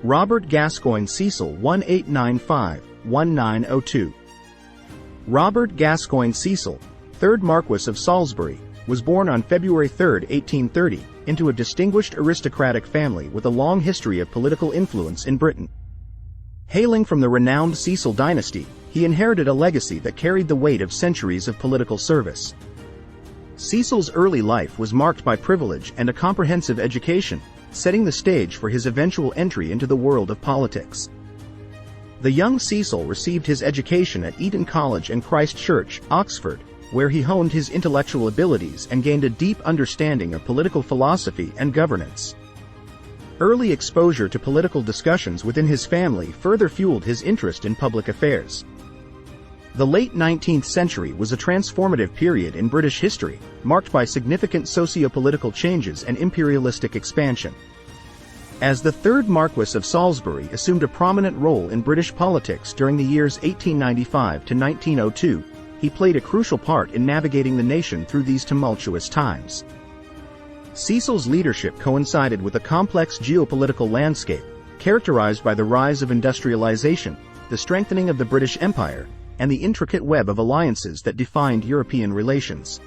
Robert Gascoyne Cecil 1895-1902. Robert Gascoyne Cecil, 3rd Marquess of Salisbury, was born on February 3, 1830, into a distinguished aristocratic family with a long history of political influence in Britain. Hailing from the renowned Cecil dynasty, he inherited a legacy that carried the weight of centuries of political service. Cecil's early life was marked by privilege and a comprehensive education, setting the stage for his eventual entry into the world of politics. The young Cecil received his education at Eton College and Christ Church, Oxford, where he honed his intellectual abilities and gained a deep understanding of political philosophy and governance. Early exposure to political discussions within his family further fueled his interest in public affairs. The late 19th century was a transformative period in British history, marked by significant socio-political changes and imperialistic expansion. As the 3rd Marquess of Salisbury assumed a prominent role in British politics during the years 1895 to 1902, he played a crucial part in navigating the nation through these tumultuous times. Cecil's leadership coincided with a complex geopolitical landscape, characterized by the rise of industrialization, the strengthening of the British Empire, and the intricate web of alliances that defined European relations.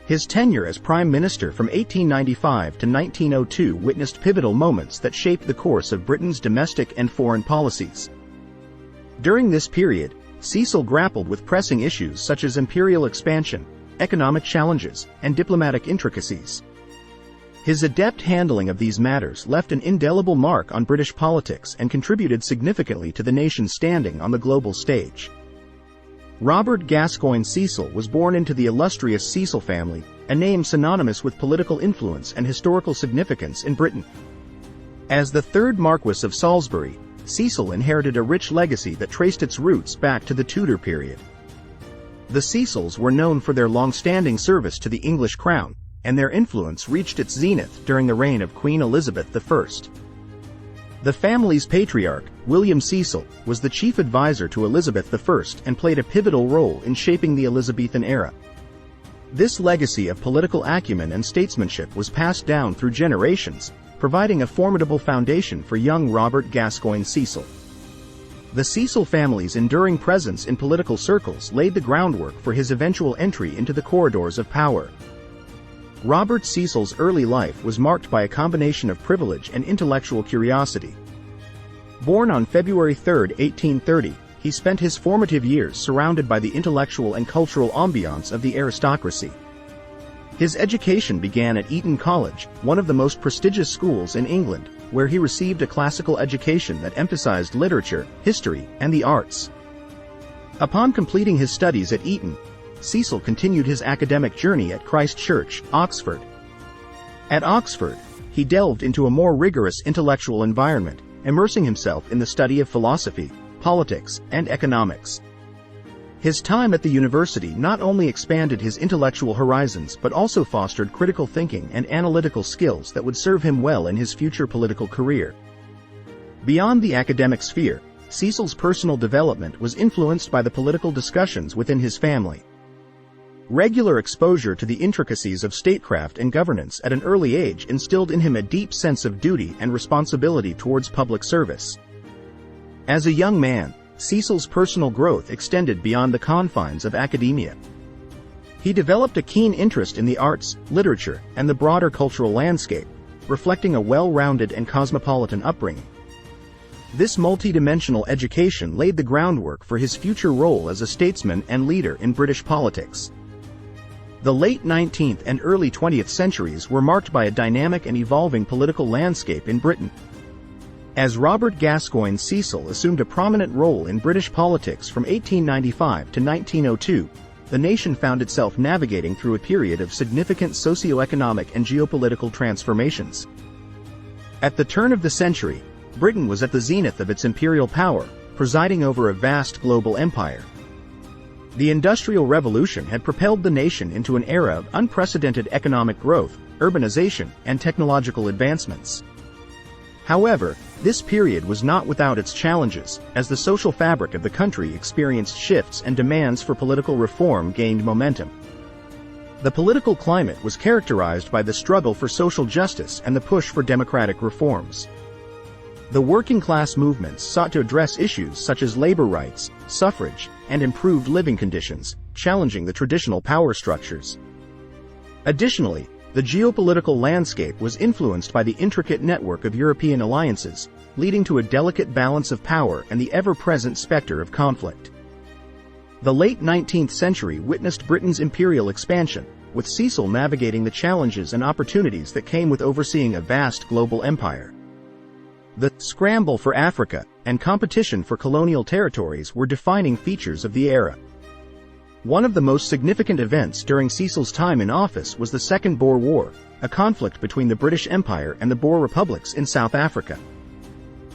His tenure as Prime Minister from 1895 to 1902 witnessed pivotal moments that shaped the course of Britain's domestic and foreign policies. During this period, Cecil grappled with pressing issues such as imperial expansion, economic challenges, and diplomatic intricacies. His adept handling of these matters left an indelible mark on British politics and contributed significantly to the nation's standing on the global stage. Robert Gascoyne Cecil was born into the illustrious Cecil family, a name synonymous with political influence and historical significance in Britain. As the 3rd Marquess of Salisbury, Cecil inherited a rich legacy that traced its roots back to the Tudor period. The Cecils were known for their long-standing service to the English crown, and their influence reached its zenith during the reign of Queen Elizabeth I. The family's patriarch, William Cecil, was the chief advisor to Elizabeth I and played a pivotal role in shaping the Elizabethan era. This legacy of political acumen and statesmanship was passed down through generations, providing a formidable foundation for young Robert Gascoyne Cecil. The Cecil family's enduring presence in political circles laid the groundwork for his eventual entry into the corridors of power. Robert Cecil's early life was marked by a combination of privilege and intellectual curiosity. Born on February 3, 1830, he spent his formative years surrounded by the intellectual and cultural ambiance of the aristocracy. His education began at Eton College, one of the most prestigious schools in England, where he received a classical education that emphasized literature, history, and the arts. Upon completing his studies at Eton, Cecil continued his academic journey at Christ Church, Oxford. At Oxford, he delved into a more rigorous intellectual environment, immersing himself in the study of philosophy, politics, and economics. His time at the university not only expanded his intellectual horizons but also fostered critical thinking and analytical skills that would serve him well in his future political career. Beyond the academic sphere, Cecil's personal development was influenced by the political discussions within his family. Regular exposure to the intricacies of statecraft and governance at an early age instilled in him a deep sense of duty and responsibility towards public service. As a young man, Cecil's personal growth extended beyond the confines of academia. He developed a keen interest in the arts, literature, and the broader cultural landscape, reflecting a well-rounded and cosmopolitan upbringing. This multidimensional education laid the groundwork for his future role as a statesman and leader in British politics. The late 19th and early 20th centuries were marked by a dynamic and evolving political landscape in Britain. As Robert Gascoyne Cecil assumed a prominent role in British politics from 1895 to 1902, the nation found itself navigating through a period of significant socio-economic and geopolitical transformations. At the turn of the century, Britain was at the zenith of its imperial power, presiding over a vast global empire. The Industrial Revolution had propelled the nation into an era of unprecedented economic growth, urbanization, and technological advancements. However, this period was not without its challenges, as the social fabric of the country experienced shifts and demands for political reform gained momentum. The political climate was characterized by the struggle for social justice and the push for democratic reforms. The working-class movements sought to address issues such as labor rights, suffrage, and improved living conditions, challenging the traditional power structures. Additionally, the geopolitical landscape was influenced by the intricate network of European alliances, leading to a delicate balance of power and the ever-present specter of conflict. The late 19th century witnessed Britain's imperial expansion, with Cecil navigating the challenges and opportunities that came with overseeing a vast global empire. The scramble for Africa and competition for colonial territories were defining features of the era. One of the most significant events during Cecil's time in office was the Second Boer War, a conflict between the British Empire and the Boer republics in South Africa.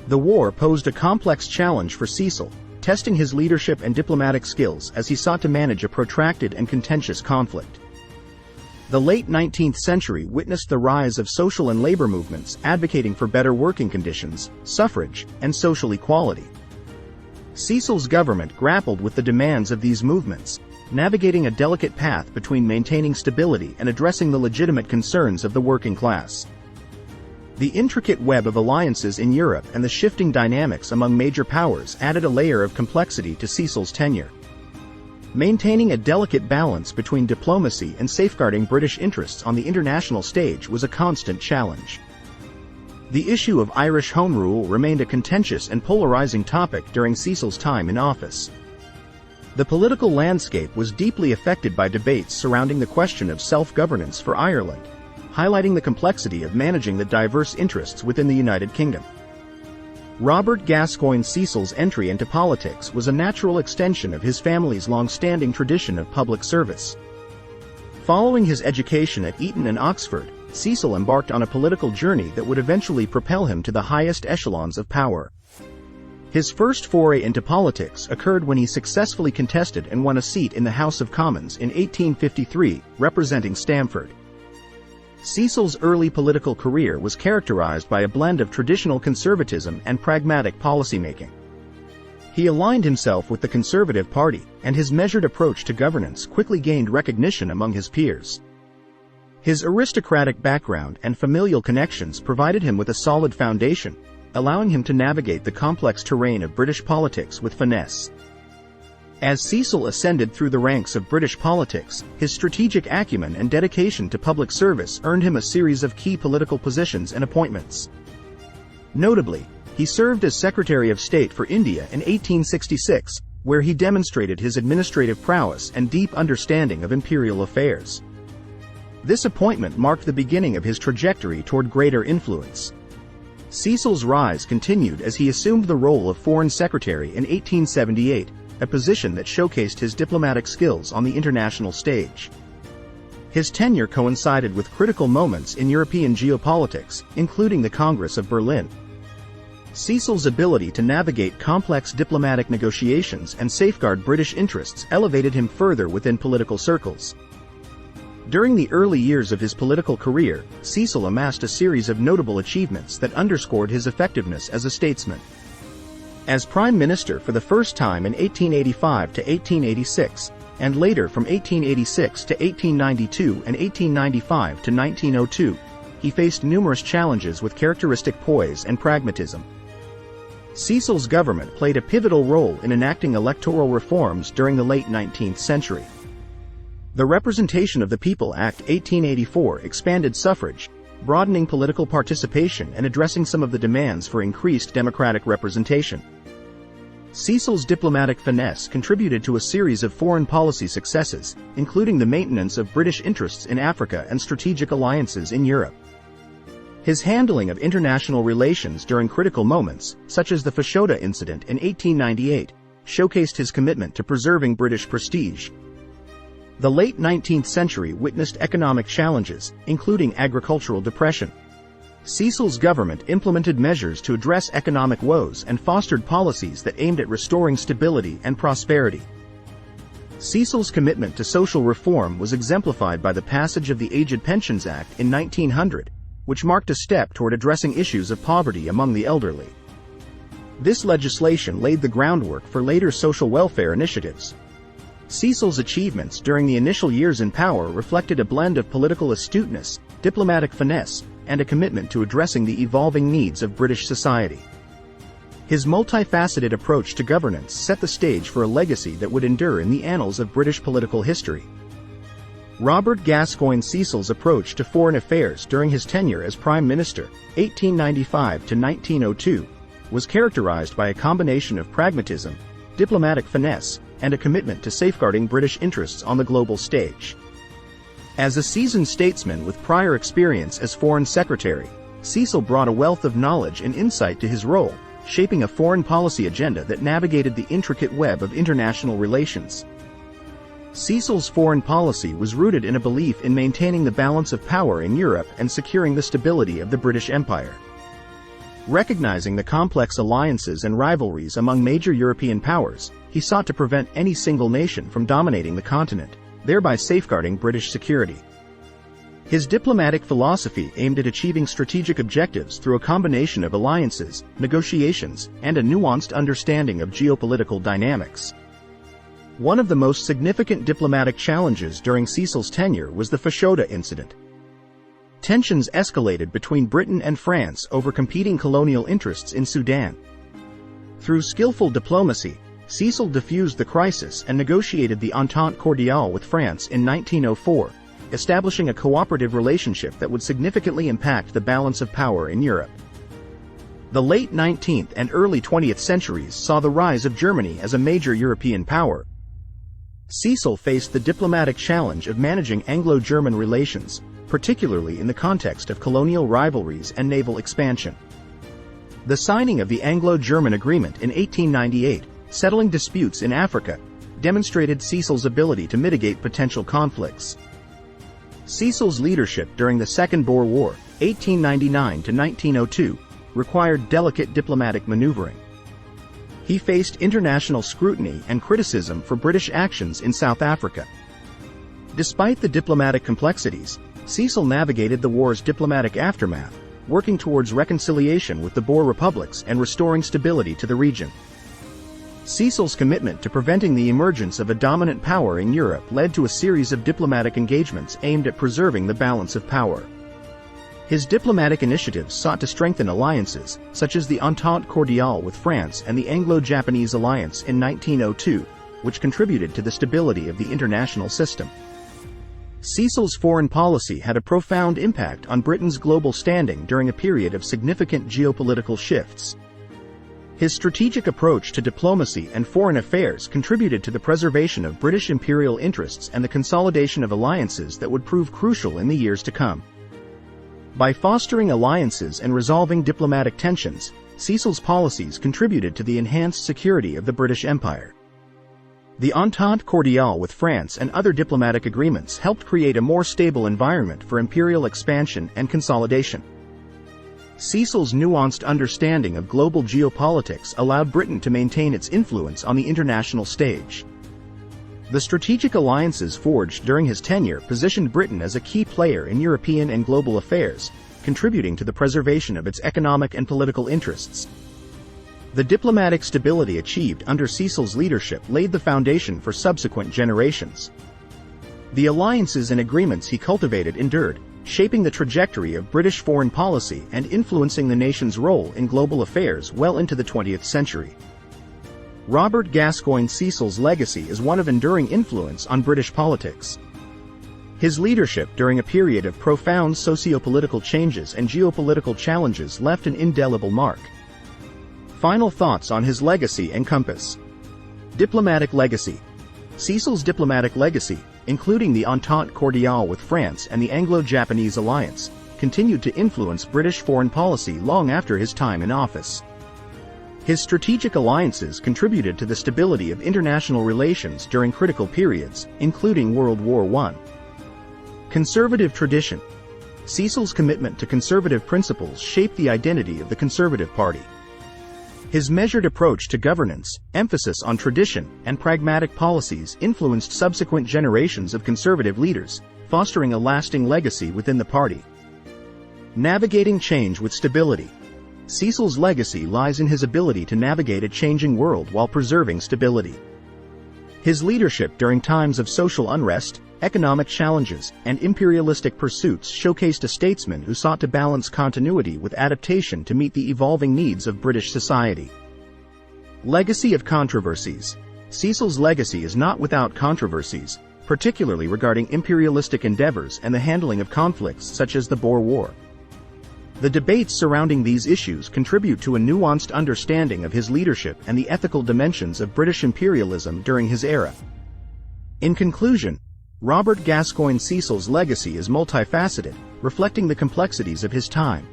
The war posed a complex challenge for Cecil, testing his leadership and diplomatic skills as he sought to manage a protracted and contentious conflict. The late 19th century witnessed the rise of social and labor movements advocating for better working conditions, suffrage, and social equality. Cecil's government grappled with the demands of these movements, navigating a delicate path between maintaining stability and addressing the legitimate concerns of the working class. The intricate web of alliances in Europe and the shifting dynamics among major powers added a layer of complexity to Cecil's tenure. Maintaining a delicate balance between diplomacy and safeguarding British interests on the international stage was a constant challenge. The issue of Irish Home Rule remained a contentious and polarizing topic during Cecil's time in office. The political landscape was deeply affected by debates surrounding the question of self-governance for Ireland, highlighting the complexity of managing the diverse interests within the United Kingdom. Robert Gascoyne Cecil's entry into politics was a natural extension of his family's long-standing tradition of public service. Following his education at Eton and Oxford, Cecil embarked on a political journey that would eventually propel him to the highest echelons of power. His first foray into politics occurred when he successfully contested and won a seat in the House of Commons in 1853, representing Stamford. Cecil's early political career was characterized by a blend of traditional conservatism and pragmatic policymaking. He aligned himself with the Conservative Party, and his measured approach to governance quickly gained recognition among his peers. His aristocratic background and familial connections provided him with a solid foundation, allowing him to navigate the complex terrain of British politics with finesse. As Cecil ascended through the ranks of British politics, his strategic acumen and dedication to public service earned him a series of key political positions and appointments. Notably, he served as Secretary of State for India in 1866, where he demonstrated his administrative prowess and deep understanding of imperial affairs. This appointment marked the beginning of his trajectory toward greater influence. Cecil's rise continued as he assumed the role of Foreign Secretary in 1878, a position that showcased his diplomatic skills on the international stage. His tenure coincided with critical moments in European geopolitics, including the Congress of Berlin. Cecil's ability to navigate complex diplomatic negotiations and safeguard British interests elevated him further within political circles. During the early years of his political career, Cecil amassed a series of notable achievements that underscored his effectiveness as a statesman. As Prime Minister for the first time in 1885 to 1886, and later from 1886 to 1892 and 1895 to 1902, he faced numerous challenges with characteristic poise and pragmatism. Cecil's government played a pivotal role in enacting electoral reforms during the late 19th century. The Representation of the People Act 1884 expanded suffrage, broadening political participation and addressing some of the demands for increased democratic representation. Cecil's diplomatic finesse contributed to a series of foreign policy successes, including the maintenance of British interests in Africa and strategic alliances in Europe. His handling of international relations during critical moments, such as the Fashoda Incident in 1898, showcased his commitment to preserving British prestige. The late 19th century witnessed economic challenges, including agricultural depression. Cecil's government implemented measures to address economic woes and fostered policies that aimed at restoring stability and prosperity. Cecil's commitment to social reform was exemplified by the passage of the Aged Pensions Act in 1900, which marked a step toward addressing issues of poverty among the elderly. This legislation laid the groundwork for later social welfare initiatives. Cecil's achievements during the initial years in power reflected a blend of political astuteness, diplomatic finesse, and a commitment to addressing the evolving needs of British society. His multifaceted approach to governance set the stage for a legacy that would endure in the annals of British political history. Robert Gascoyne Cecil's approach to foreign affairs during his tenure as Prime Minister, 1895 to 1902, was characterized by a combination of pragmatism, diplomatic finesse, and a commitment to safeguarding British interests on the global stage. As a seasoned statesman with prior experience as Foreign Secretary, Cecil brought a wealth of knowledge and insight to his role, shaping a foreign policy agenda that navigated the intricate web of international relations. Cecil's foreign policy was rooted in a belief in maintaining the balance of power in Europe and securing the stability of the British Empire. Recognizing the complex alliances and rivalries among major European powers, he sought to prevent any single nation from dominating the continent, thereby safeguarding British security. His diplomatic philosophy aimed at achieving strategic objectives through a combination of alliances, negotiations, and a nuanced understanding of geopolitical dynamics. One of the most significant diplomatic challenges during Cecil's tenure was the Fashoda Incident. Tensions escalated between Britain and France over competing colonial interests in Sudan. Through skillful diplomacy, Cecil diffused the crisis and negotiated the Entente Cordiale with France in 1904, establishing a cooperative relationship that would significantly impact the balance of power in Europe. The late 19th and early 20th centuries saw the rise of Germany as a major European power. Cecil faced the diplomatic challenge of managing Anglo-German relations, particularly in the context of colonial rivalries and naval expansion. The signing of the Anglo-German Agreement in 1898, settling disputes in Africa, demonstrated Cecil's ability to mitigate potential conflicts. Cecil's leadership during the Second Boer War, 1899 to 1902, required delicate diplomatic maneuvering. He faced international scrutiny and criticism for British actions in South Africa. Despite the diplomatic complexities, Cecil navigated the war's diplomatic aftermath, working towards reconciliation with the Boer republics and restoring stability to the region. Cecil's commitment to preventing the emergence of a dominant power in Europe led to a series of diplomatic engagements aimed at preserving the balance of power. His diplomatic initiatives sought to strengthen alliances, such as the Entente Cordiale with France and the Anglo-Japanese Alliance in 1902, which contributed to the stability of the international system. Cecil's foreign policy had a profound impact on Britain's global standing during a period of significant geopolitical shifts. His strategic approach to diplomacy and foreign affairs contributed to the preservation of British imperial interests and the consolidation of alliances that would prove crucial in the years to come. By fostering alliances and resolving diplomatic tensions, Cecil's policies contributed to the enhanced security of the British Empire. The Entente Cordiale with France and other diplomatic agreements helped create a more stable environment for imperial expansion and consolidation. Cecil's nuanced understanding of global geopolitics allowed Britain to maintain its influence on the international stage. The strategic alliances forged during his tenure positioned Britain as a key player in European and global affairs, contributing to the preservation of its economic and political interests. The diplomatic stability achieved under Cecil's leadership laid the foundation for subsequent generations. The alliances and agreements he cultivated endured, shaping the trajectory of British foreign policy and influencing the nation's role in global affairs well into the 20th century. Robert Gascoyne Cecil's legacy is one of enduring influence on British politics. His leadership during a period of profound socio-political changes and geopolitical challenges left an indelible mark. Final thoughts on his legacy encompass: diplomatic legacy. Cecil's diplomatic legacy, including the Entente Cordiale with France and the Anglo-Japanese Alliance, continued to influence British foreign policy long after his time in office. His strategic alliances contributed to the stability of international relations during critical periods, including World War I. Conservative tradition. Cecil's commitment to conservative principles shaped the identity of the Conservative Party. His measured approach to governance, emphasis on tradition, and pragmatic policies influenced subsequent generations of conservative leaders, fostering a lasting legacy within the party. Navigating change with stability. Cecil's legacy lies in his ability to navigate a changing world while preserving stability. His leadership during times of social unrest, economic challenges, and imperialistic pursuits showcased a statesman who sought to balance continuity with adaptation to meet the evolving needs of British society. Legacy of controversies. Cecil's legacy is not without controversies, particularly regarding imperialistic endeavors and the handling of conflicts such as the Boer War. The debates surrounding these issues contribute to a nuanced understanding of his leadership and the ethical dimensions of British imperialism during his era. In conclusion, Robert Gascoyne Cecil's legacy is multifaceted, reflecting the complexities of his time.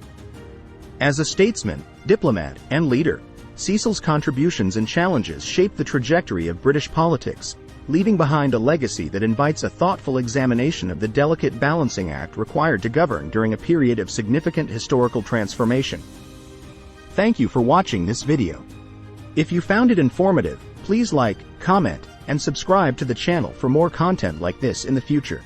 As a statesman, diplomat, and leader, Cecil's contributions and challenges shaped the trajectory of British politics, leaving behind a legacy that invites a thoughtful examination of the delicate balancing act required to govern during a period of significant historical transformation. Thank you for watching this video. If you found it informative, please like, comment, and subscribe to the channel for more content like this in the future.